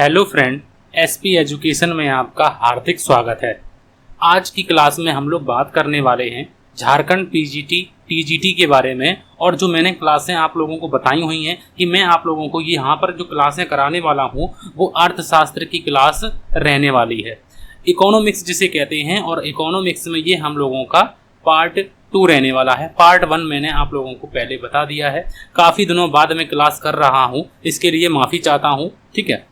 Hello friend, SP education में आपका हार्दिक स्वागत है। आज की क्लास में हम लोग बात करने वाले हैं झारखंड पीजीटी टीजीटी के बारे में। और जो मैंने क्लासें आप लोगों को बताई हुई हैं कि मैं आप लोगों को यहाँ पर जो क्लासें कराने वाला हूँ वो अर्थशास्त्र की क्लास रहने वाली है। इकोनॉमिक्स जिसे कहते हैं, और इकोनॉमिक्स में ये हम लोगों का पार्ट 2 रहने वाला है। पार्ट 1 मैंने आप लोगों को पहले बता दिया है। काफ़ी दिनों बाद मैं क्लास कर रहा हूँ, इसके लिए माफ़ी चाहता हूँ। ठीक है,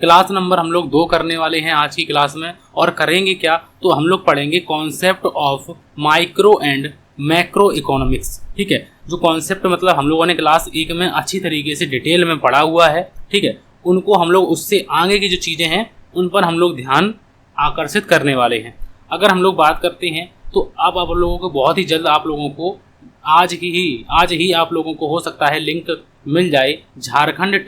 क्लास नंबर हम लोग 2 करने वाले हैं आज की क्लास में। और करेंगे क्या, तो हम लोग पढ़ेंगे concept of micro and macro economics. ठीक है, जो कॉन्सेप्ट मतलब हम लोगों ने क्लास 1 में अच्छी तरीके से डिटेल में पढ़ा हुआ है। ठीक है, उनको हम लोग उससे आगे की जो चीज़ें हैं उन पर हम लोग ध्यान आकर्षित करने वाले हैं। अगर हम लोग बात करते हैं तो अब आप लोगों को बहुत ही जल्द आप लोगों को आज ही आप लोगों को हो सकता है लिंक मिल जाए झारखंड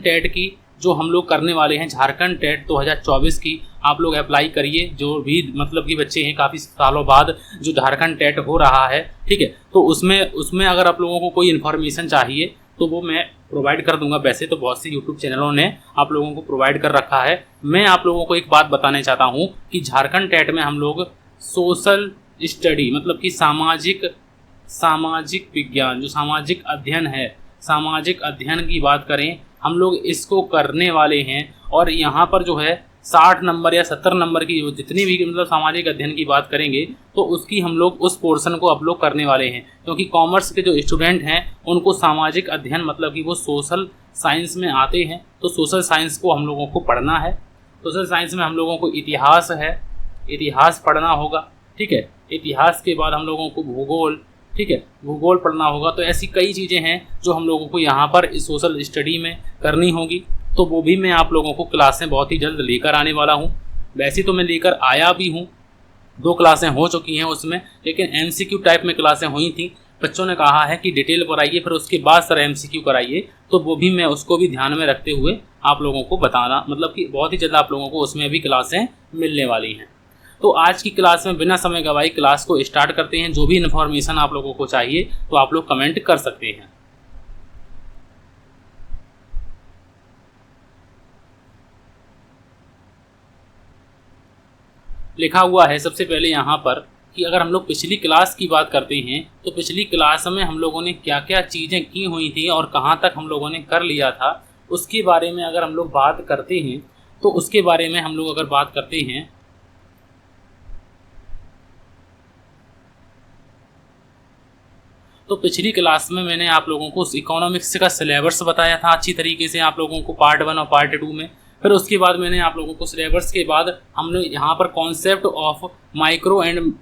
टेट की जो हम लोग करने वाले हैं। झारखंड टेट 2024 की आप लोग अप्लाई करिए, जो भी मतलब कि बच्चे हैं काफ़ी सालों बाद जो झारखंड टेट हो रहा है। ठीक है, तो उसमें अगर आप लोगों को कोई इन्फॉर्मेशन चाहिए तो वो मैं प्रोवाइड कर दूंगा। वैसे तो बहुत सी यूट्यूब चैनलों ने आप लोगों को प्रोवाइड कर रखा है। मैं आप लोगों को एक बात बताना चाहता हूँ कि झारखंड टेट में हम लोग सोशल स्टडी मतलब कि सामाजिक विज्ञान जो सामाजिक अध्ययन है, सामाजिक अध्ययन की बात करें हम लोग इसको करने वाले हैं। और यहाँ पर जो है 60 नंबर या 70 नंबर की जितनी भी मतलब सामाजिक अध्ययन की बात करेंगे तो उसकी हम लोग उस पोर्शन को अपलोड करने वाले हैं। क्योंकि कॉमर्स के जो स्टूडेंट हैं उनको सामाजिक अध्ययन मतलब कि वो सोशल साइंस में आते हैं, तो सोशल साइंस को हम लोगों को पढ़ना है। सोशल साइंस में हम लोगों को इतिहास पढ़ना होगा। ठीक है, इतिहास के बाद हम लोगों को भूगोल, ठीक है, भूगोल पढ़ना होगा। तो ऐसी कई चीज़ें हैं जो हम लोगों को यहाँ पर इस सोशल स्टडी में करनी होगी। तो वो भी मैं आप लोगों को क्लासें बहुत ही जल्द लेकर आने वाला हूँ। वैसे तो मैं लेकर आया भी हूँ, 2 क्लासें हो चुकी हैं उसमें, लेकिन एमसीक्यू टाइप में क्लासें हुई थी। बच्चों ने कहा है कि डिटेल कराइए फिर उसके बाद सर एमसीक्यू कराइए, तो वो भी मैं उसको भी ध्यान में रखते हुए आप लोगों को बताना मतलब कि बहुत ही जल्द आप लोगों को उसमें भी क्लासें मिलने वाली हैं। तो आज की क्लास में बिना समय गवाए क्लास को स्टार्ट करते हैं। जो भी इन्फॉर्मेशन आप लोगों को चाहिए तो आप लोग कमेंट कर सकते हैं। लिखा हुआ है सबसे पहले यहाँ पर कि अगर हम लोग पिछली क्लास की बात करते हैं तो पिछली क्लास में हम लोगों ने क्या क्या चीज़ें की हुई थी और कहाँ तक हम लोगों ने कर लिया था उसके बारे में अगर हम लोग बात करते हैं तो उसके बारे में हम लोग अगर बात करते हैं तो पिछली क्लास में मैंने आप लोगों को इकोनॉमिक्स का सिलेबस बताया था अच्छी तरीके से आप लोगों को पार्ट 1 और पार्ट 2 में। फिर उसके बाद मैंने आप लोगों को सिलेबस के बाद हम लोग यहाँ पर concept of micro and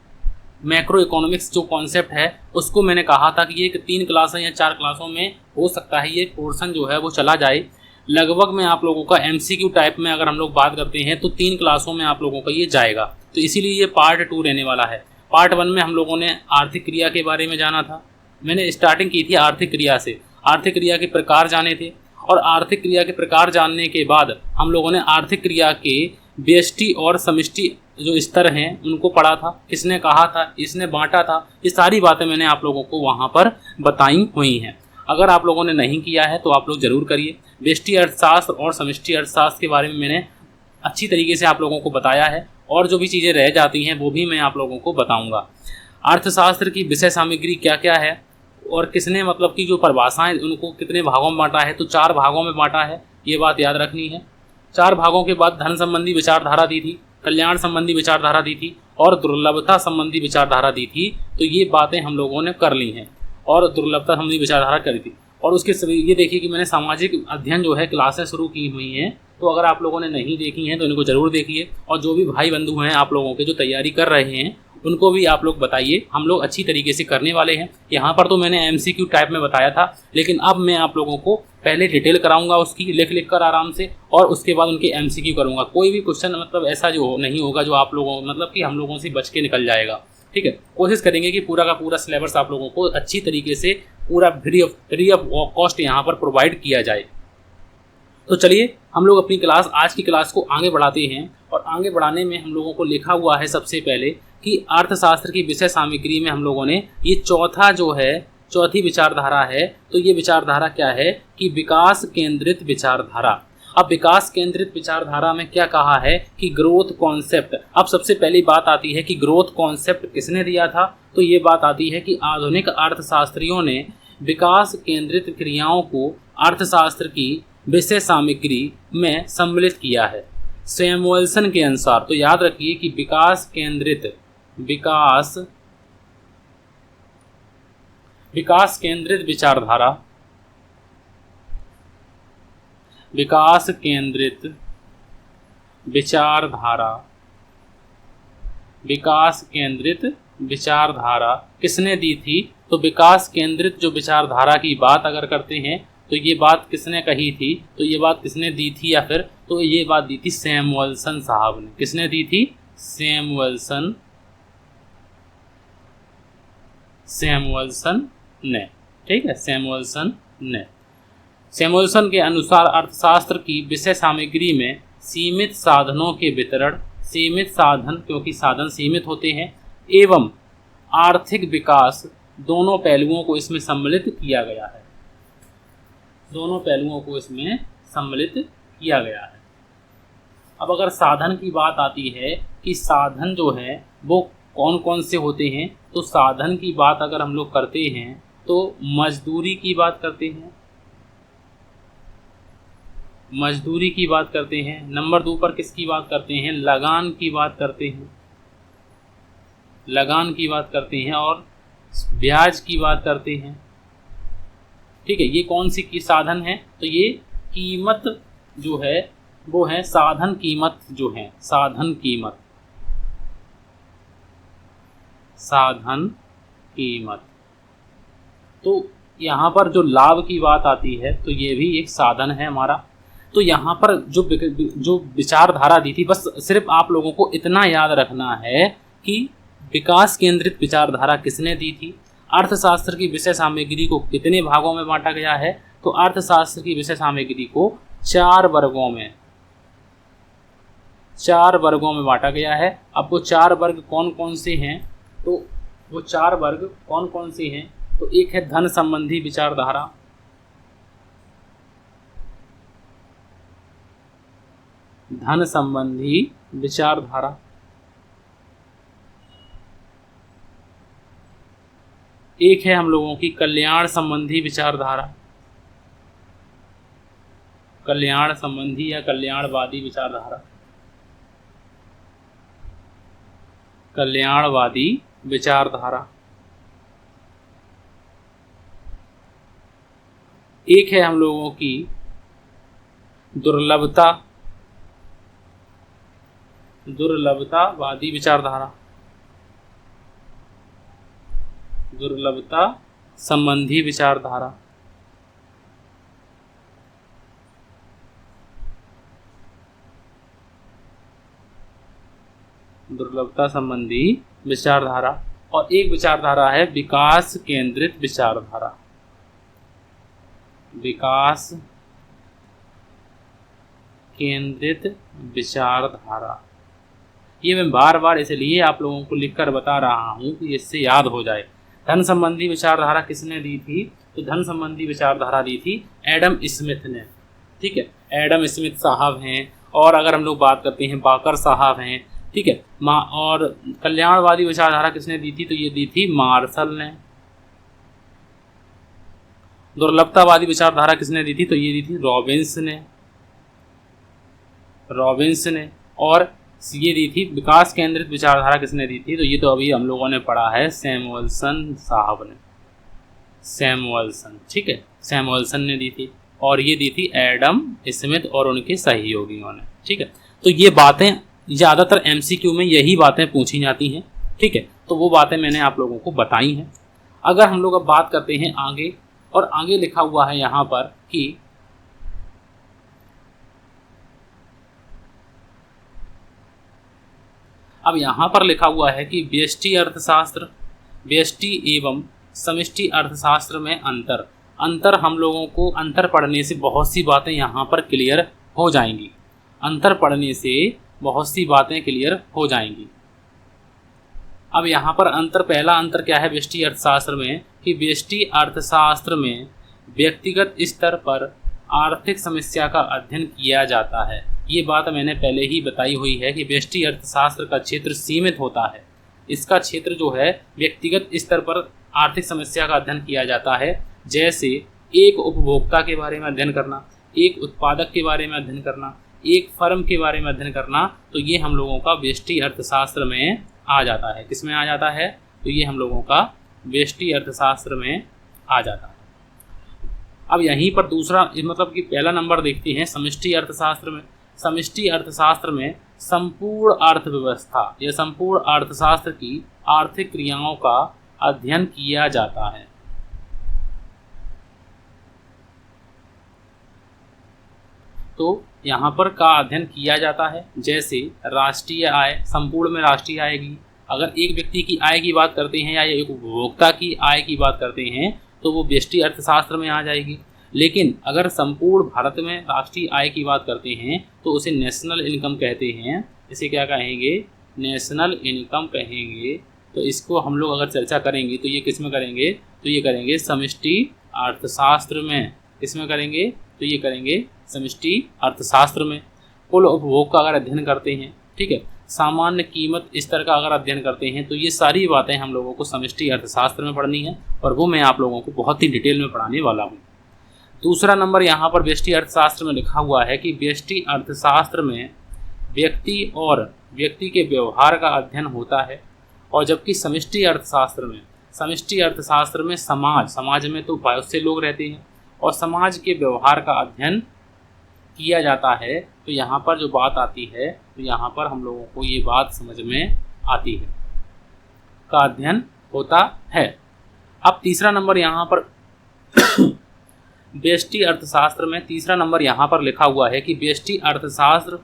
macro economics जो कॉन्सेप्ट है उसको मैंने कहा था कि ये 3 क्लासें या 4 क्लासों में हो सकता है ये पोर्शन जो है वो चला जाए। लगभग में आप लोगों का एमसीक्यू टाइप में अगर हम लोग बात करते हैं तो 3 क्लासों में आप लोगों का ये जाएगा। तो इसीलिए ये पार्ट 2 रहने वाला है। पार्ट 1 में हम लोगों ने आर्थिक क्रिया के बारे में जाना था। मैंने स्टार्टिंग की थी आर्थिक क्रिया से, आर्थिक क्रिया के प्रकार जाने थे। और आर्थिक क्रिया के प्रकार जानने के बाद हम लोगों ने आर्थिक क्रिया के व्यष्टि और समष्टि जो स्तर हैं उनको पढ़ा था, किसने कहा था, इसने बांटा था। ये सारी बातें मैंने आप लोगों को वहाँ पर बताई हुई हैं। अगर आप लोगों ने नहीं किया है तो आप लोग ज़रूर करिए। व्यष्टि अर्थशास्त्र और समष्टि अर्थशास्त्र के बारे में मैंने अच्छी तरीके से आप लोगों को बताया है, और जो भी चीज़ें रह जाती हैं वो भी मैं आप लोगों को बताऊँगा। अर्थशास्त्र की विषय सामग्री क्या क्या है और किसने मतलब कि जो परिभाषाएं उनको कितने भागों में बांटा है, तो 4 भागों में बांटा है, ये बात याद रखनी है। 4 भागों के बाद धन संबंधी विचारधारा दी थी, कल्याण संबंधी विचारधारा दी थी और दुर्लभता संबंधी विचारधारा दी थी। तो ये बातें हम लोगों ने कर ली हैं और दुर्लभता संबंधी विचारधारा करी थी। और उसके सभी ये देखिए कि मैंने सामाजिक अध्ययन जो है क्लासें शुरू की हुई हैं, तो अगर आप लोगों ने नहीं देखी हैं तो इनको ज़रूर देखिए। और जो भी भाई बंधु हैं आप लोगों के जो तैयारी कर रहे हैं उनको भी आप लोग बताइए, हम लोग अच्छी तरीके से करने वाले हैं। यहाँ पर तो मैंने एमसीक्यू टाइप में बताया था, लेकिन अब मैं आप लोगों को पहले डिटेल कराऊंगा उसकी लिख कर आराम से, और उसके बाद उनके एमसीक्यू करूँगा। कोई भी क्वेश्चन मतलब ऐसा जो नहीं होगा जो आप लोगों मतलब कि हम लोगों से बच के निकल जाएगा। ठीक है, कोशिश करेंगे कि पूरा का पूरा सिलेबस आप लोगों को अच्छी तरीके से पूरा फ्री ऑफ कॉस्ट यहाँ पर प्रोवाइड किया जाए। तो चलिए हम लोग अपनी क्लास आज की क्लास को आगे बढ़ाते हैं। और आगे बढ़ाने में हम लोगों को लिखा हुआ है सबसे पहले कि अर्थशास्त्र की विषय सामग्री में हम लोगों ने ये चौथी विचारधारा है। तो ये विचारधारा क्या है कि विकास केंद्रित विचारधारा। अब विकास केंद्रित विचारधारा में क्या कहा है कि ग्रोथ कॉन्सेप्ट। अब सबसे पहली बात आती है कि ग्रोथ कॉन्सेप्ट किसने दिया था, तो ये बात आती है कि आधुनिक अर्थशास्त्रियों ने विकास केंद्रित क्रियाओं को अर्थशास्त्र की विषय सामग्री में सम्मिलित किया है सैमुअल्सन के अनुसार। तो याद रखिए कि विकास केंद्रित विचारधारा, विकास केंद्रित विचारधारा किसने दी थी, तो विकास केंद्रित जो विचारधारा की बात अगर करते हैं तो ये बात किसने कही थी, तो ये बात किसने दी थी, या फिर तो ये बात दी थी सैमुअल्सन साहब ने। किसने दी थी, सैमुअल्सन ने, ठीक है, सैमुअल्सन ने। सैमुअल्सन के अनुसार अर्थशास्त्र की विषय सामग्री में सीमित साधनों के वितरण, सीमित साधन क्योंकि साधन सीमित होते हैं, एवं आर्थिक विकास दोनों पहलुओं को इसमें सम्मिलित किया गया है। अब अगर साधन की बात आती है कि साधन जो है वो कौन कौन से होते हैं, तो साधन की बात अगर हम लोग करते हैं तो मजदूरी की बात करते हैं, नंबर 2 पर किसकी बात करते हैं, लगान की बात करते हैं और ब्याज की बात करते हैं। ठीक है, ये कौन सी की साधन है, तो ये कीमत जो है वो है साधन कीमत, साधन कीमत। तो यहाँ पर जो लाभ की बात आती है तो ये भी एक साधन है हमारा। तो यहाँ पर जो विचारधारा दी थी, बस सिर्फ आप लोगों को इतना याद रखना है कि विकास केंद्रित विचारधारा किसने दी थी, अर्थशास्त्र की विषय सामग्री को कितने भागों में बांटा गया है, तो अर्थशास्त्र की विषय सामग्री को 4 वर्गों में बांटा गया है। अब वो 4 वर्ग कौन कौन से हैं, तो वो 4 वर्ग कौन कौन से हैं, तो एक है धन संबंधी विचारधारा, एक है हम लोगों की कल्याण संबंधी विचारधारा, कल्याण संबंधी या कल्याणवादी विचारधारा, एक है हम लोगों की दुर्लभतावादी विचारधारा, दुर्लभता संबंधी विचारधारा, और एक विचारधारा है विकास केंद्रित विचारधारा। ये मैं बार बार इसलिए आप लोगों को लिखकर बता रहा हूँ कि इससे याद हो जाए। धन संबंधी विचारधारा किसने दी थी, तो धन संबंधी विचारधारा दी थी एडम स्मिथ ने। ठीक है, एडम स्मिथ साहब हैं, और अगर हम लोग बात करते हैं बाकर साहब हैं। ठीक है, और कल्याणवादी विचारधारा किसने दी थी, तो ये दी थी मार्शल ने। दुर्लभतावादी विचारधारा किसने दी थी, तो ये दी थी रॉबिन्स ने। और ये दी थी विकास केंद्रित विचारधारा किसने दी थी, तो ये तो अभी हम लोगों ने पढ़ा है सैमुअल्सन साहब ने, ठीक है, सैमुअल्सन ने दी थी, और ये दी थी एडम स्मिथ और उनके सहयोगियों ने। ठीक है, तो ये बातें ज़्यादातर MCQ में यही बातें पूछी जाती हैं। ठीक है, तो वो बातें मैंने आप लोगों को बताई हैं। अगर हम लोग अब बात करते हैं आगे, और आगे लिखा हुआ है यहाँ पर कि अब यहाँ पर लिखा हुआ है कि व्यष्टि एवं समष्टि अर्थशास्त्र में अंतर हम लोगों को अंतर पढ़ने से बहुत सी बातें यहाँ पर क्लियर हो जाएंगी। अब यहाँ पर पहला अंतर क्या है व्यष्टि अर्थशास्त्र में, कि व्यष्टि अर्थशास्त्र में व्यक्तिगत स्तर पर आर्थिक समस्या का अध्ययन किया जाता है। ये बात मैंने पहले ही बताई हुई है कि व्यष्टि अर्थशास्त्र का क्षेत्र सीमित होता है। इसका क्षेत्र जो है व्यक्तिगत स्तर पर आर्थिक समस्या का अध्ययन किया जाता है, जैसे एक उपभोक्ता के बारे में अध्ययन करना, एक उत्पादक के बारे में अध्ययन करना, एक फर्म के बारे में अध्ययन करना। तो ये हम लोगों का व्यष्टि अर्थशास्त्र में आ जाता है। किस में आ जाता है? तो ये हम लोगों का व्यष्टि अर्थशास्त्र में आ जाता है। अब यहीं पर दूसरा मतलब कि पहला नंबर देखते हैं समष्टि अर्थशास्त्र में। समष्टि अर्थशास्त्र में संपूर्ण अर्थव्यवस्था या संपूर्ण अर्थशास्त्र की आर्थिक क्रियाओं का अध्ययन किया जाता है। तो यहाँ पर का अध्ययन किया जाता है, जैसे राष्ट्रीय आय, संपूर्ण में राष्ट्रीय आय की, अगर एक व्यक्ति की आय की बात करते हैं या एक उपभोक्ता की आय की बात करते हैं तो वो व्यष्टि अर्थशास्त्र में आ जाएगी। लेकिन अगर संपूर्ण भारत में राष्ट्रीय आय की बात करते हैं तो उसे नेशनल इनकम कहते हैं। इसे क्या कहेंगे? नेशनल इनकम कहेंगे। तो इसको हम लोग अगर चर्चा करेंगे तो ये किस में करेंगे? तो ये करेंगे समष्टि अर्थशास्त्र में। किस में करेंगे? तो ये करेंगे समष्टि अर्थशास्त्र में। कुल उपभोग का अगर अध्ययन करते हैं, ठीक है, सामान्य कीमत स्तर का अगर अध्ययन करते हैं, तो ये सारी बातें हम लोगों को समष्टि अर्थशास्त्र में पढ़नी है और वो मैं आप लोगों को बहुत ही डिटेल में पढ़ाने वाला हूँ। दूसरा नंबर यहाँ पर व्यष्टि अर्थशास्त्र में लिखा हुआ है कि व्यष्टि अर्थशास्त्र में व्यक्ति और व्यक्ति के व्यवहार का अध्ययन होता है, और जबकि समष्टि अर्थशास्त्र में समाज में तो बहुत से लोग रहते हैं और समाज के व्यवहार का अध्ययन किया जाता है। तो यहाँ पर जो बात आती है, तो यहाँ पर हम लोगों को ये बात समझ में आती है, का अध्ययन होता है। अब तीसरा नंबर यहाँ पर व्यष्टि अर्थशास्त्र में तीसरा नंबर यहाँ पर लिखा हुआ है कि व्यष्टि अर्थशास्त्र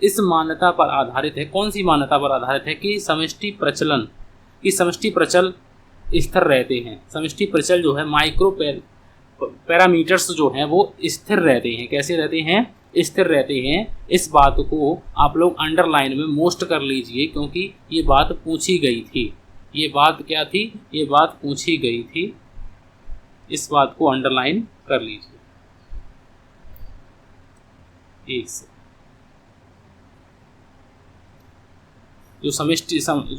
इस मान्यता पर आधारित है। कौन सी मान्यता पर आधारित है? कि समष्टि प्रचल स्थिर रहते हैं। समष्टि प्रचल जो है माइक्रो पैरामीटर्स जो हैं वो स्थिर रहते हैं। कैसे रहते हैं? स्थिर रहते हैं। इस बात को आप लोग अंडरलाइन में मोस्ट कर लीजिए, क्योंकि ये बात पूछी गई थी। ये बात क्या थी? ये बात पूछी गई थी। इस बात को अंडरलाइन कर लीजिए एक से। जो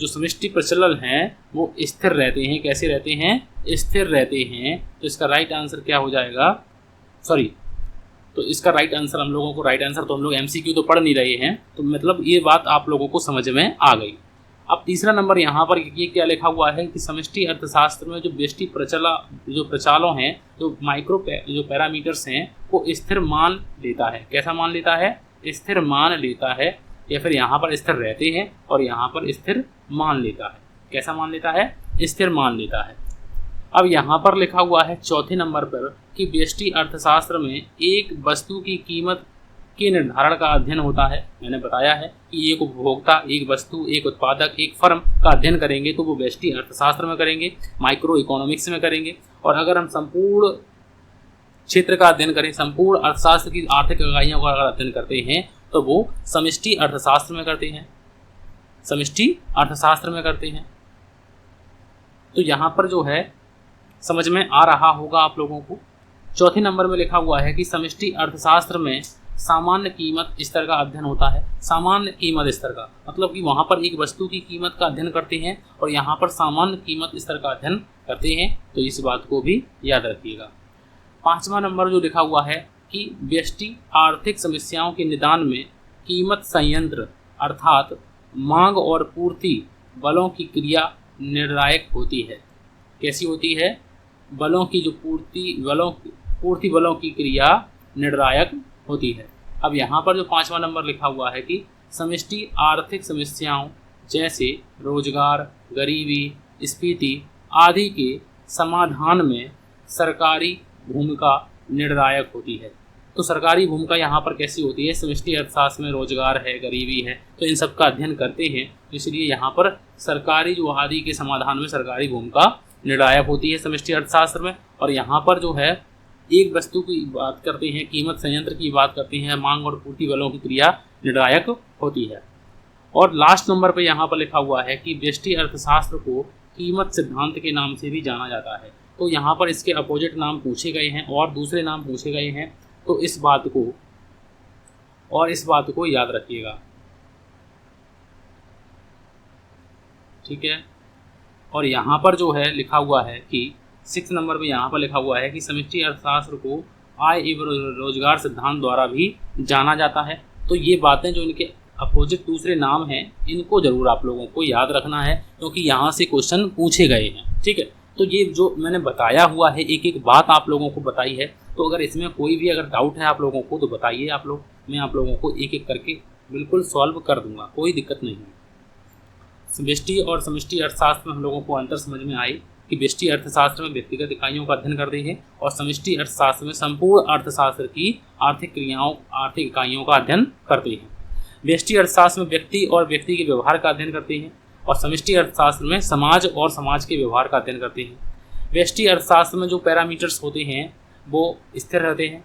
समष्टि प्रचलन हैं वो स्थिर रहते हैं। कैसे रहते हैं? स्थिर रहते हैं। तो इसका राइट आंसर क्या हो जाएगा? तो इसका राइट आंसर हम लोगों को तो हम लोग MCQ तो पढ़ नहीं रहे हैं, तो मतलब ये बात आप लोगों को समझ में आ गई। अब तीसरा नंबर यहाँ पर ये क्या लिखा हुआ है कि समष्टि अर्थशास्त्र में जो व्यष्टि प्रचालों हैं, जो पैरामीटर्स हैं, वो स्थिर मान लेता है। कैसा मान लेता है? स्थिर मान लेता है, या फिर यहाँ पर स्थिर रहते हैं और यहाँ पर स्थिर मान लेता है। कैसा मान लेता है? स्थिर मान लेता है। अब यहाँ पर लिखा हुआ है चौथे नंबर पर कि व्यष्टि अर्थशास्त्र में एक वस्तु की कीमत के निर्धारण का अध्ययन होता है। मैंने बताया है कि एक उपभोक्ता, एक वस्तु, एक उत्पादक, एक फर्म का अध्ययन करेंगे तो वो व्यष्टि अर्थशास्त्र में करेंगे, माइक्रो इकोनॉमिक्स में करेंगे। और अगर हम संपूर्ण क्षेत्र का अध्ययन करें, संपूर्ण अर्थशास्त्र की आर्थिक इकाइयों का अगर अध्ययन करते हैं तो वो समष्टि अर्थशास्त्र में करते हैं। तो यहाँ पर जो है समझ में आ रहा होगा आप लोगों को। चौथे नंबर में लिखा हुआ है कि समष्टि अर्थशास्त्र में सामान्य कीमत स्तर का अध्ययन होता है। सामान्य कीमत स्तर का मतलब कि वहाँ पर एक वस्तु की कीमत का अध्ययन करते हैं और यहाँ पर सामान्य कीमत स्तर का अध्ययन करते हैं। तो इस बात को भी याद रखिएगा। पांचवा नंबर जो लिखा हुआ है कि व्यष्टि आर्थिक समस्याओं के निदान में कीमत संयंत्र अर्थात मांग और पूर्ति बलों की क्रिया निर्णायक होती है। कैसी होती है? बलों की जो पूर्ति बलों की क्रिया निर्णायक होती है। अब यहाँ पर जो पांचवा नंबर लिखा हुआ है कि समष्टि आर्थिक समस्याओं जैसे रोजगार, गरीबी, स्फीति आदि के समाधान में सरकारी भूमिका निर्णायक होती है। तो सरकारी भूमिका यहाँ पर कैसी होती है? समष्टि अर्थशास्त्र में रोजगार है, गरीबी है, तो इन सब का अध्ययन करते हैं, इसलिए यहाँ पर सरकारी जो आदि के समाधान में सरकारी भूमिका निर्णायक होती है समष्टि अर्थशास्त्र में। और यहाँ पर जो है एक वस्तु की बात करते हैं, कीमत संयंत्र की बात करते हैं, मांग और पूर्ति बलों की क्रिया निर्णायक होती है। और लास्ट नंबर पे यहाँ पर लिखा हुआ है कि व्यष्टि अर्थशास्त्र को कीमत सिद्धांत के नाम से भी जाना जाता है। तो यहाँ पर इसके अपोजिट नाम पूछे गए हैं और दूसरे नाम पूछे गए हैं। तो इस बात को याद रखिएगा, ठीक है। और यहाँ पर जो है लिखा हुआ है कि 6 नंबर में यहाँ पर लिखा हुआ है कि समष्टि अर्थशास्त्र को आय एवं रोजगार सिद्धांत द्वारा भी जाना जाता है। तो ये बातें जो इनके अपोजिट दूसरे नाम हैं, इनको जरूर आप लोगों को याद रखना है, क्योंकि यहाँ से क्वेश्चन पूछे गए हैं, ठीक है। तो ये जो मैंने बताया हुआ है, एक एक बात आप लोगों को बताई है। तो अगर इसमें कोई भी अगर डाउट है आप लोगों को तो बताइए आप लोग, मैं आप लोगों को एक एक करके बिल्कुल सॉल्व कर दूंगा, कोई दिक्कत नहीं है। व्यष्टि और समष्टि अर्थशास्त्र में हम लोगों को अंतर समझ में आई कि व्यष्टि अर्थशास्त्र में व्यक्तिगत इकाइयों का अध्ययन करते हैं और समष्टि अर्थशास्त्र में संपूर्ण अर्थशास्त्र की आर्थिक इकाइयों का अध्ययन करते हैं। व्यष्टि अर्थशास्त्र में व्यक्ति और व्यक्ति के व्यवहार का अध्ययन करते हैं और समष्टि अर्थशास्त्र में समाज और समाज के व्यवहार का अध्ययन करते हैं। व्यष्टि अर्थशास्त्र में जो पैरामीटर्स होते हैं वो स्थिर रहते हैं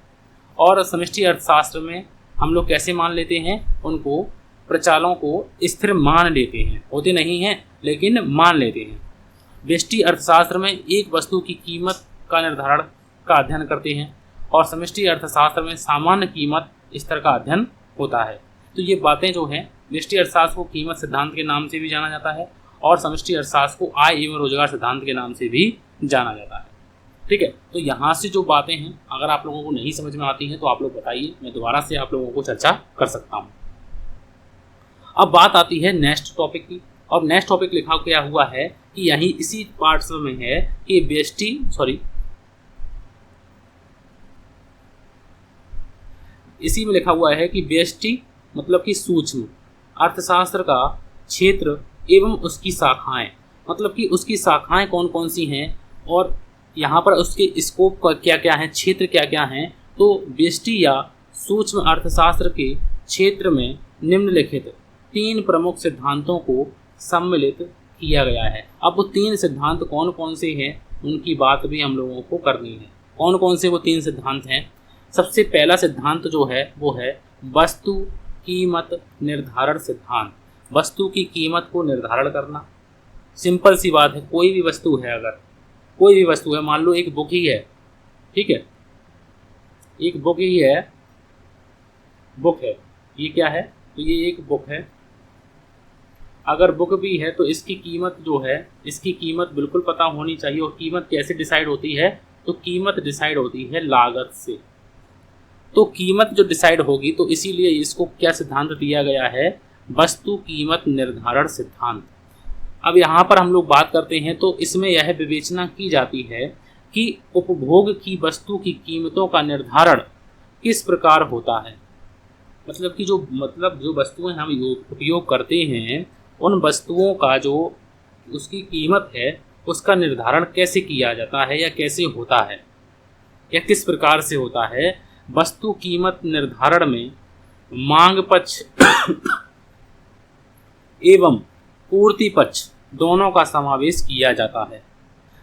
और समष्टि अर्थशास्त्र में हम लोग कैसे मान लेते हैं, उनको प्रचालों को स्थिर मान लेते हैं, होते नहीं हैं लेकिन मान लेते हैं। व्यष्टि अर्थशास्त्र में एक वस्तु की कीमत का निर्धारण का अध्ययन करते हैं और समष्टि अर्थशास्त्र में सामान्य कीमत स्तर का अध्ययन होता है। तो ये बातें जो हैं, व्यष्टि अर्थशास्त्र को कीमत सिद्धांत के नाम से भी जाना जाता है और समष्टि अर्थशास्त्र को आय एवं रोजगार सिद्धांत के नाम से भी जाना जाता है, ठीक है। तो यहाँ से जो बातें हैं अगर आप लोगों को नहीं समझ में आती हैं तो आप लोग बताइए, मैं दोबारा से आप लोगों को चर्चा कर सकता हूँ। अब बात आती है नेक्स्ट टॉपिक की, और नेक्स्ट टॉपिक लिखा क्या हुआ है कि यही इसी पार्ट्स में है कि इसी में लिखा हुआ है कि व्यष्टि मतलब कि सूक्ष्म अर्थशास्त्र का क्षेत्र एवं उसकी शाखाएं, मतलब कि उसकी शाखाएं कौन कौन सी हैं और यहाँ पर उसके स्कोप का क्या क्या है, क्षेत्र क्या क्या हैं। तो व्यष्टि या सूक्ष्म अर्थशास्त्र के क्षेत्र में निम्नलिखित 3 प्रमुख सिद्धांतों को सम्मिलित किया गया है। अब वो 3 सिद्धांत कौन कौन से हैं उनकी बात भी हम लोगों को करनी है। कौन कौन से वो 3 सिद्धांत हैं? सबसे पहला सिद्धांत जो है वो है वस्तु कीमत निर्धारण सिद्धांत। वस्तु की कीमत को निर्धारण करना, सिंपल सी बात है। कोई भी वस्तु है, अगर कोई भी वस्तु है, मान लो एक बुक ही है, ठीक है, एक बुक ही है, बुक है, ये क्या है, तो ये एक बुक है। अगर बुक भी है तो इसकी कीमत जो है, इसकी कीमत बिल्कुल पता होनी चाहिए। और कीमत कैसे डिसाइड होती है? तो कीमत डिसाइड होती है लागत से। तो कीमत जो डिसाइड होगी, तो इसीलिए इसको क्या सिद्धांत दिया गया है? वस्तु कीमत निर्धारण सिद्धांत। अब यहाँ पर हम लोग बात करते हैं तो इसमें यह विवेचना की जाती है कि उपभोग की वस्तु की कीमतों का निर्धारण किस प्रकार होता है। मतलब कि जो वस्तुएं हम उपयोग करते हैं, उन वस्तुओं का जो उसकी कीमत है उसका निर्धारण कैसे किया जाता है या कैसे होता है या किस प्रकार से होता है। वस्तु कीमत निर्धारण में मांग पक्ष एवं पूर्ति पक्ष दोनों का समावेश किया जाता है।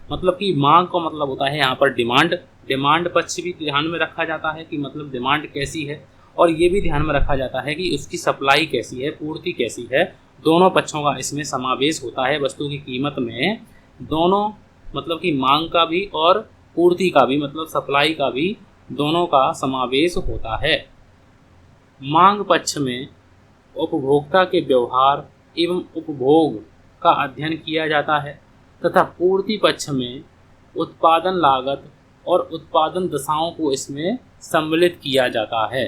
मतलब कि मांग का मतलब होता है यहाँ पर डिमांड पक्ष भी ध्यान में रखा जाता है कि मतलब डिमांड कैसी है, और ये भी ध्यान में रखा जाता है कि उसकी सप्लाई कैसी है, पूर्ति कैसी है। दोनों पक्षों का इसमें समावेश होता है। वस्तु की कीमत में दोनों, मतलब कि मांग का भी और पूर्ति का भी, मतलब सप्लाई का भी, दोनों का समावेश होता है। मांग पक्ष में उपभोक्ता के व्यवहार एवं उपभोग का अध्ययन किया जाता है तथा पूर्ति पक्ष में उत्पादन लागत और उत्पादन दशाओं को इसमें सम्मिलित किया जाता है।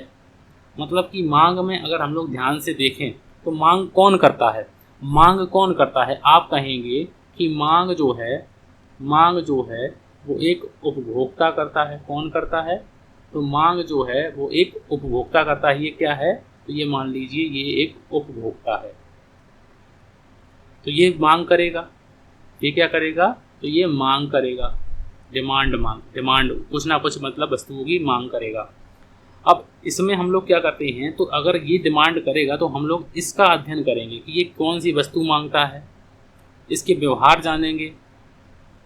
मतलब कि मांग में अगर हम लोग ध्यान से देखें तो मांग कौन करता है? मांग कौन करता है? आप कहेंगे कि मांग जो है वो एक उपभोक्ता करता है। कौन करता है? तो मांग जो है वो एक उपभोक्ता करता है। ये क्या है? तो ये मान लीजिए ये एक उपभोक्ता है, तो ये मांग करेगा। ये क्या करेगा? तो ये मांग करेगा। डिमांड कुछ ना कुछ मतलब वस्तुओं की मांग करेगा। अब इसमें हम लोग क्या करते हैं, तो अगर ये डिमांड करेगा तो हम लोग इसका अध्ययन करेंगे कि ये कौन सी वस्तु मांगता है, इसके व्यवहार जानेंगे,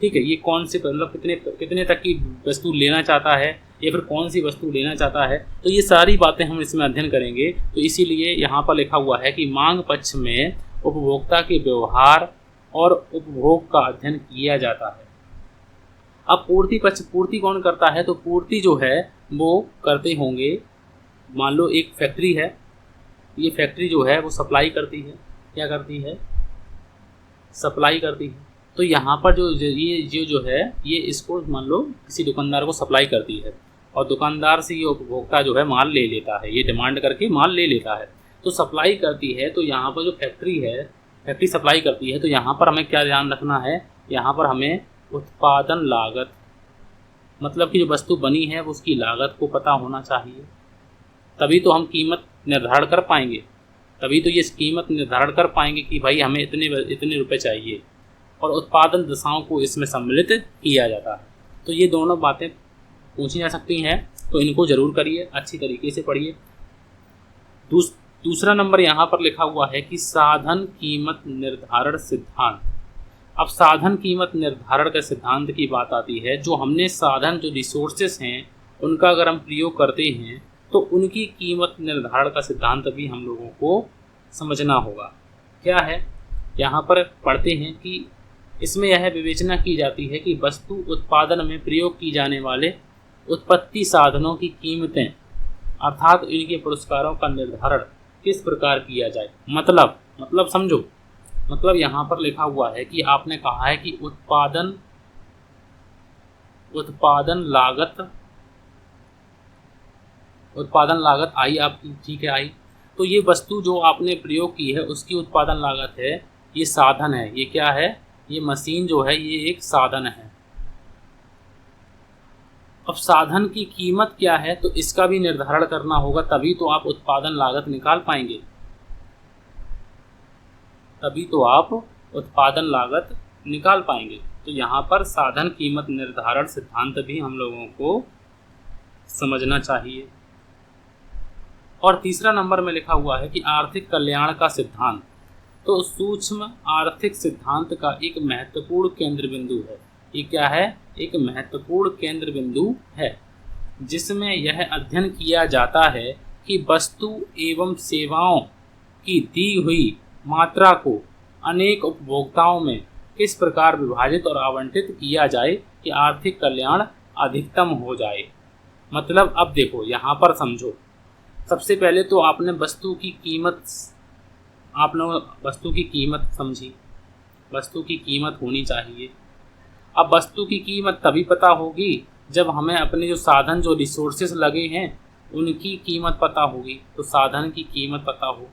ठीक है, ये कौन से मतलब कितने तक की वस्तु लेना चाहता है या फिर कौन सी वस्तु लेना चाहता है। तो ये सारी बातें हम इसमें अध्ययन करेंगे। तो इसीलिए यहाँ पर लिखा हुआ है कि मांग पक्ष में उपभोक्ता के व्यवहार और उपभोग का अध्ययन किया जाता है। अब पूर्ति पक्ष पूर्ति कौन करता है, तो पूर्ति जो है वो करते होंगे, मान लो एक फैक्ट्री है, ये फैक्ट्री जो है वो सप्लाई करती है, क्या करती है, सप्लाई करती है। तो यहाँ पर ये जो है ये इसको मान लो किसी दुकानदार को सप्लाई करती है और दुकानदार से ये उपभोक्ता जो है माल ले लेता है, ये डिमांड करके माल ले लेता है। तो सप्लाई करती है, तो यहाँ पर जो फैक्ट्री है, फैक्ट्री सप्लाई करती है, तो यहाँ पर हमें क्या ध्यान रखना है, यहाँ पर हमें उत्पादन लागत, मतलब कि जो वस्तु बनी है उसकी लागत को पता होना चाहिए, तभी तो हम कीमत निर्धारण कर पाएंगे, तभी तो ये कीमत निर्धारण कर पाएंगे कि भाई हमें इतने रुपए चाहिए, और उत्पादन दशाओं को इसमें सम्मिलित किया जाता है। तो ये दोनों बातें पूछी जा सकती हैं, तो इनको जरूर करिए, अच्छी तरीके से पढ़िए। दूसरा नंबर यहाँ पर लिखा हुआ है कि साधन कीमत निर्धारण सिद्धांत। अब साधन कीमत निर्धारण के सिद्धांत की बात आती है, जो हमने साधन जो रिसोर्सेस हैं उनका अगर हम प्रयोग करते हैं तो उनकी कीमत निर्धारण का सिद्धांत भी हम लोगों को समझना होगा। क्या है, यहाँ पर पढ़ते हैं कि इसमें यह विवेचना की जाती है कि वस्तु उत्पादन में प्रयोग की जाने वाले उत्पत्ति साधनों की कीमतें अर्थात इनके पुरस्कारों का निर्धारण किस प्रकार किया जाए। मतलब समझो, मतलब यहाँ पर लिखा हुआ है कि आपने कहा है कि उत्पादन लागत आई आपकी, ठीक है आई। तो ये वस्तु जो आपने प्रयोग की है उसकी उत्पादन लागत है, ये साधन है, ये क्या है, ये मशीन जो है ये एक साधन है। अब साधन की कीमत क्या है, तो इसका भी निर्धारण करना होगा, तभी तो आप उत्पादन लागत निकाल पाएंगे, तभी तो आप उत्पादन लागत निकाल पाएंगे। तो यहाँ पर साधन कीमत निर्धारण सिद्धांत भी हम लोगों को समझना चाहिए। और तीसरा नंबर में लिखा हुआ है कि आर्थिक कल्याण का सिद्धांत। तो सूक्ष्म आर्थिक सिद्धांत का एक महत्वपूर्ण केंद्र बिंदु है। ये क्या है, एक महत्वपूर्ण केंद्र बिंदु है, जिसमें यह अध्ययन किया जाता है कि वस्तु एवं सेवाओं की दी हुई मात्रा को अनेक उपभोक्ताओं में किस प्रकार विभाजित और आवंटित किया जाए कि आर्थिक कल्याण अधिकतम हो जाए। मतलब अब देखो यहाँ पर समझो, सबसे पहले तो आपने वस्तु की कीमत, आप लोग वस्तु की कीमत समझी, वस्तु की कीमत होनी चाहिए। अब वस्तु की कीमत तभी पता होगी जब हमें अपने जो साधन जो रिसोर्सेस लगे हैं उनकी कीमत पता होगी, तो साधन की कीमत पता हो।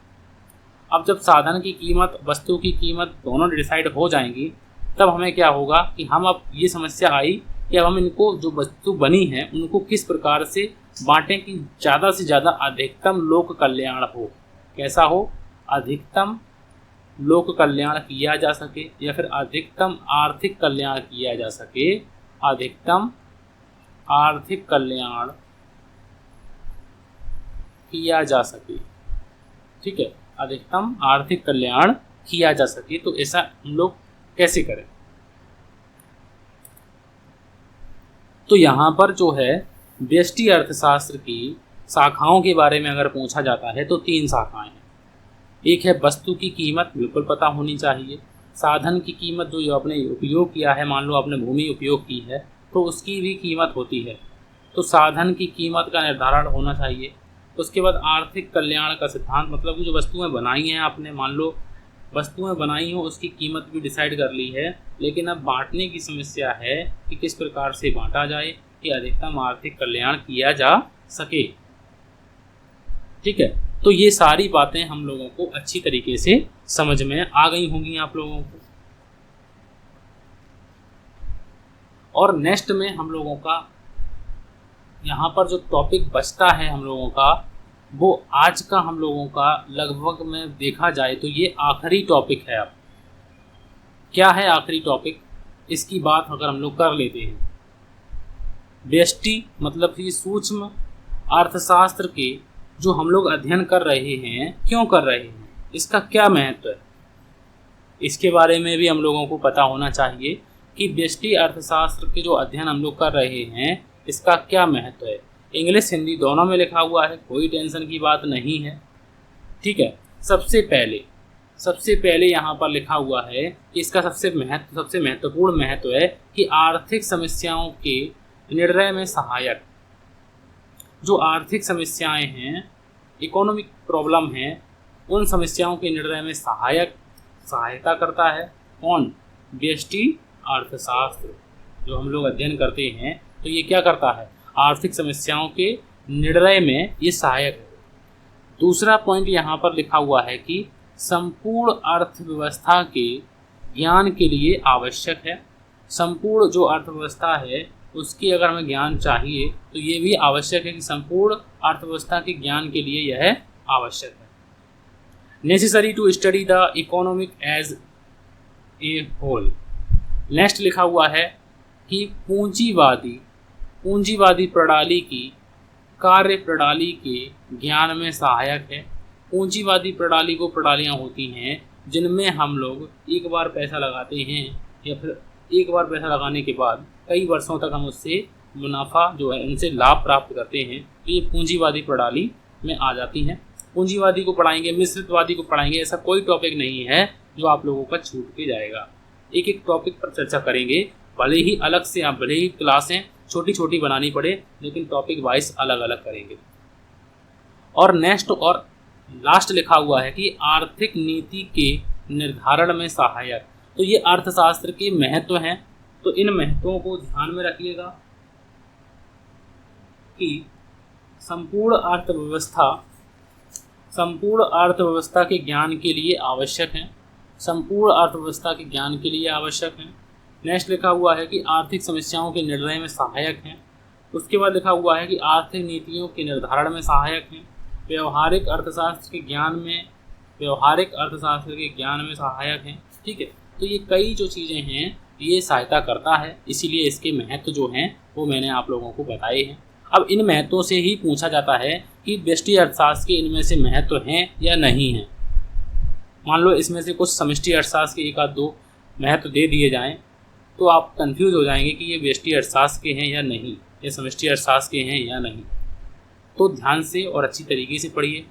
अब जब साधन की कीमत वस्तु की कीमत दोनों डिसाइड हो जाएंगी, तब हमें क्या होगा कि हम, अब ये समस्या आई कि अब हम इनको जो वस्तु बनी है उनको किस प्रकार से बांटें कि ज़्यादा से ज़्यादा अधिकतम लोक कल्याण हो। कैसा हो, अधिकतम लोक कल्याण किया जा सके, या फिर अधिकतम आर्थिक कल्याण किया जा सके, अधिकतम आर्थिक कल्याण किया जा सके, ठीक है, अधिकतम आर्थिक कल्याण किया जा सके। तो ऐसा हम लोग कैसे करें, तो यहाँ पर जो है व्यष्टि अर्थशास्त्र की शाखाओं के बारे में अगर पूछा जाता है तो 3 शाखाएं हैं। एक है वस्तु की कीमत, बिल्कुल पता होनी चाहिए। साधन की कीमत, जो आपने उपयोग किया है, मान लो आपने भूमि उपयोग की है तो उसकी भी कीमत होती है, तो साधन की कीमत का निर्धारण होना चाहिए। उसके बाद आर्थिक कल्याण का सिद्धांत, मतलब कि जो वस्तुएं बनाई हैं आपने, मान लो वस्तुएं बनाई हो उसकी कीमत भी डिसाइड कर ली है, लेकिन अब बांटने की समस्या है कि किस प्रकार से बांटा जाए कि अधिकतम आर्थिक कल्याण किया जा सके, ठीक है। तो ये सारी बातें हम लोगों को अच्छी तरीके से समझ में आ गई होंगी आप लोगों को। और नेक्स्ट में हम लोगों का यहाँ पर जो टॉपिक बचता है हम लोगों का, वो आज का हम लोगों का लगभग में देखा जाए तो ये आखिरी टॉपिक है। अब क्या है आखिरी टॉपिक, इसकी बात अगर हम लोग कर लेते हैं। व्यष्टि मतलब कि सूक्ष्म अर्थशास्त्र के जो हम लोग अध्ययन कर रहे हैं, क्यों कर रहे हैं, इसका क्या महत्व है, इसके बारे में भी हम लोगों को पता होना चाहिए कि व्यष्टि अर्थशास्त्र के जो अध्ययन हम लोग कर रहे हैं इसका क्या महत्व है। इंग्लिश हिंदी दोनों में लिखा हुआ है, कोई टेंशन की बात नहीं है, ठीक है। सबसे पहले सबसे पहले यहाँ पर लिखा हुआ है कि इसका सबसे महत्वपूर्ण महत्व है कि आर्थिक समस्याओं के निर्णय में सहायक। जो आर्थिक समस्याएं हैं, इकोनॉमिक प्रॉब्लम है, उन समस्याओं के निर्णय में सहायता करता है कौन? व्यष्टि अर्थशास्त्र। जो हम लोग अध्ययन करते हैं तो ये क्या करता है? आर्थिक समस्याओं के निर्णय में ये सहायक है। दूसरा पॉइंट यहाँ पर लिखा हुआ है कि संपूर्ण अर्थव्यवस्था के ज्ञान के लिए आवश्यक है। संपूर्ण जो अर्थव्यवस्था है उसकी अगर हमें ज्ञान चाहिए तो ये भी आवश्यक है कि संपूर्ण अर्थव्यवस्था के ज्ञान के लिए यह आवश्यक है। Necessary to study the economic as a whole. Next लिखा हुआ है कि पूंजीवादी प्रणाली की कार्य प्रणाली के ज्ञान में सहायक है। पूंजीवादी प्रणाली वो प्रणालियाँ होती हैं जिनमें हम लोग एक बार पैसा लगाते हैं या फिर एक बार पैसा लगाने के बाद कई वर्षों तक हम उससे मुनाफा जो है उनसे लाभ प्राप्त करते हैं, तो ये पूंजीवादी प्रणाली में आ जाती हैं। पूंजीवादी को पढ़ाएंगे, मिश्रितवादी को पढ़ाएंगे, ऐसा कोई टॉपिक नहीं है जो आप लोगों का छूट के जाएगा। एक एक टॉपिक पर चर्चा करेंगे, भले ही अलग से आप भले ही क्लासें छोटी छोटी बनानी पड़े लेकिन टॉपिक वाइज अलग अलग करेंगे। और नेक्स्ट और लास्ट लिखा हुआ है कि आर्थिक नीति के निर्धारण में सहायक। तो ये अर्थशास्त्र के महत्व हैं, तो इन महत्वों को ध्यान में रखिएगा कि संपूर्ण अर्थव्यवस्था के ज्ञान के लिए आवश्यक है। संपूर्ण अर्थव्यवस्था के ज्ञान के लिए आवश्यक है। नेक्स्ट लिखा हुआ है कि आर्थिक समस्याओं के निर्णय में सहायक हैं। उसके बाद लिखा हुआ है कि आर्थिक नीतियों के निर्धारण में सहायक हैं। व्यवहारिक अर्थशास्त्र के ज्ञान में सहायक हैं। ठीक है, तो ये कई जो चीज़ें हैं ये सहायता करता है, इसीलिए इसके महत्व जो हैं वो मैंने आप लोगों को बताए हैं। अब इन महत्वों से ही पूछा जाता है कि व्यष्टि अर्थशास्त्र के इनमें से महत्व हैं या नहीं हैं। मान लो इसमें से कुछ समष्टि अर्थशास्त्र के एक आध दो महत्व दे दिए जाएं तो आप कंफ्यूज हो जाएंगे कि ये व्यष्टि अर्थशास्त्र के हैं या नहीं, ये समष्टि अर्थशास्त्र के हैं या नहीं। तो ध्यान से और अच्छी तरीके से पढ़िए।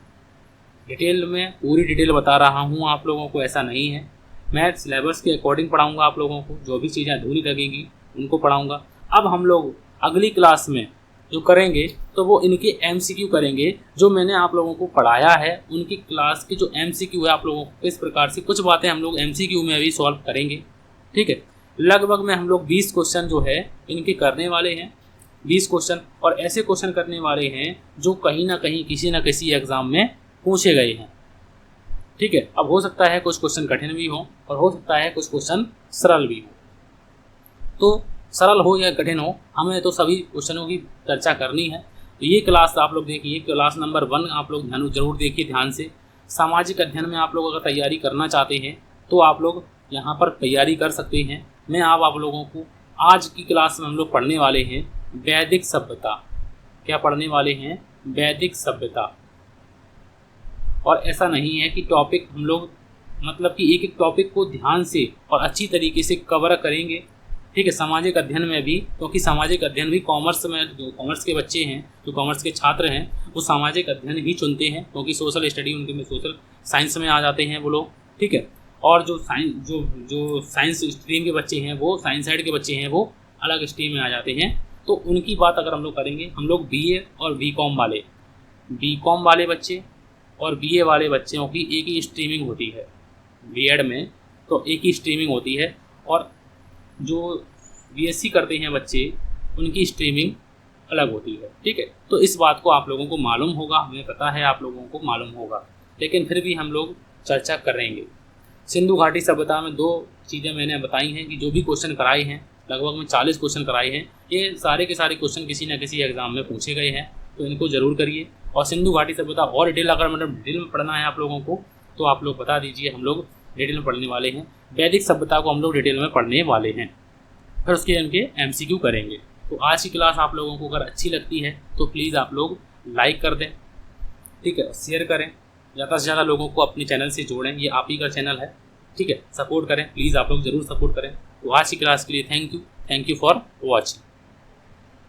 डिटेल में पूरी डिटेल बता रहा हूँ आप लोगों को, ऐसा नहीं है। मैं सिलेबस के अकॉर्डिंग पढ़ाऊँगा आप लोगों को, जो भी चीज़ें अधूरी लगेंगी उनको पढ़ाऊँगा। अब हम लोग अगली क्लास में जो करेंगे तो वो इनके MCQ करेंगे। जो मैंने आप लोगों को पढ़ाया है उनकी क्लास के जो MCQ है आप लोगों को किस प्रकार से कुछ बातें हम लोग MCQ में अभी सॉल्व करेंगे। ठीक है, लगभग में हम लोग 20 क्वेश्चन जो है इनके करने वाले हैं। 20 क्वेश्चन, और ऐसे क्वेश्चन करने वाले हैं जो कहीं ना कहीं किसी न किसी एग्ज़ाम में पूछे गए हैं। ठीक है, अब हो सकता है कुछ क्वेश्चन कठिन भी हो और हो सकता है कुछ क्वेश्चन सरल भी हो। तो सरल हो या कठिन हो, हमें तो सभी क्वेश्चनों की चर्चा करनी है। तो ये क्लास आप लोग देखिए, क्लास नंबर 1 आप लोग जरूर देखिए ध्यान से। सामाजिक अध्ययन में आप लोग अगर तैयारी करना चाहते हैं तो आप लोग यहाँ पर तैयारी कर सकते हैं। मैं आप लोगों को आज की क्लास में हम लोग पढ़ने वाले हैं वैदिक सभ्यता। क्या पढ़ने वाले हैं? वैदिक सभ्यता। और ऐसा नहीं है कि टॉपिक हम लोग मतलब कि एक एक टॉपिक को ध्यान से और अच्छी तरीके से कवर करेंगे। ठीक है, सामाजिक अध्ययन में भी, क्योंकि सामाजिक अध्ययन भी कॉमर्स में जो कॉमर्स के बच्चे हैं, जो कॉमर्स के छात्र हैं, वो सामाजिक अध्ययन ही चुनते हैं क्योंकि सोशल स्टडी उनके में सोशल साइंस में आ जाते हैं वो लोग। ठीक है, और जो साइंस स्ट्रीम के बच्चे हैं, वो साइंस साइड के बच्चे हैं, वो अलग स्ट्रीम में आ जाते हैं। तो उनकी बात अगर हम लोग करेंगे, हम लोग BA और BCom वाले बच्चे और BA वाले बच्चों की एक ही स्ट्रीमिंग होती है। B.Ed में तो एक ही स्ट्रीमिंग होती है, और जो BSc करते हैं बच्चे उनकी स्ट्रीमिंग अलग होती है। ठीक है, तो इस बात को आप लोगों को मालूम होगा, हमें पता है आप लोगों को मालूम होगा, लेकिन फिर भी हम लोग चर्चा करेंगे। सिंधु घाटी सभ्यता में 2 चीज़ें मैंने बताई हैं कि जो भी क्वेश्चन कराए हैं, लगभग में 40 क्वेश्चन कराए हैं, ये सारे के सारे क्वेश्चन किसी न किसी एग्जाम में पूछे गए हैं, तो इनको ज़रूर करिए। और सिंधु घाटी सभ्यता और डिटेल अगर मतलब डिटेल में पढ़ना है आप लोगों को तो आप लोग बता दीजिए, हम लोग डिटेल में पढ़ने वाले हैं। वैदिक सभ्यता को हम लोग डिटेल में पढ़ने वाले हैं, फिर उसके उनके MCQ करेंगे। तो आज की क्लास आप लोगों को अगर अच्छी लगती है तो प्लीज़ आप लोग लाइक कर दें। ठीक है, शेयर करें, ज़्यादा से ज़्यादा लोगों को अपने चैनल से जोड़ें, ये आप ही का चैनल है। ठीक है, सपोर्ट करें, प्लीज़ आप लोग ज़रूर सपोर्ट करें। तो आज की क्लास के लिए थैंक यू फॉर वॉचिंग।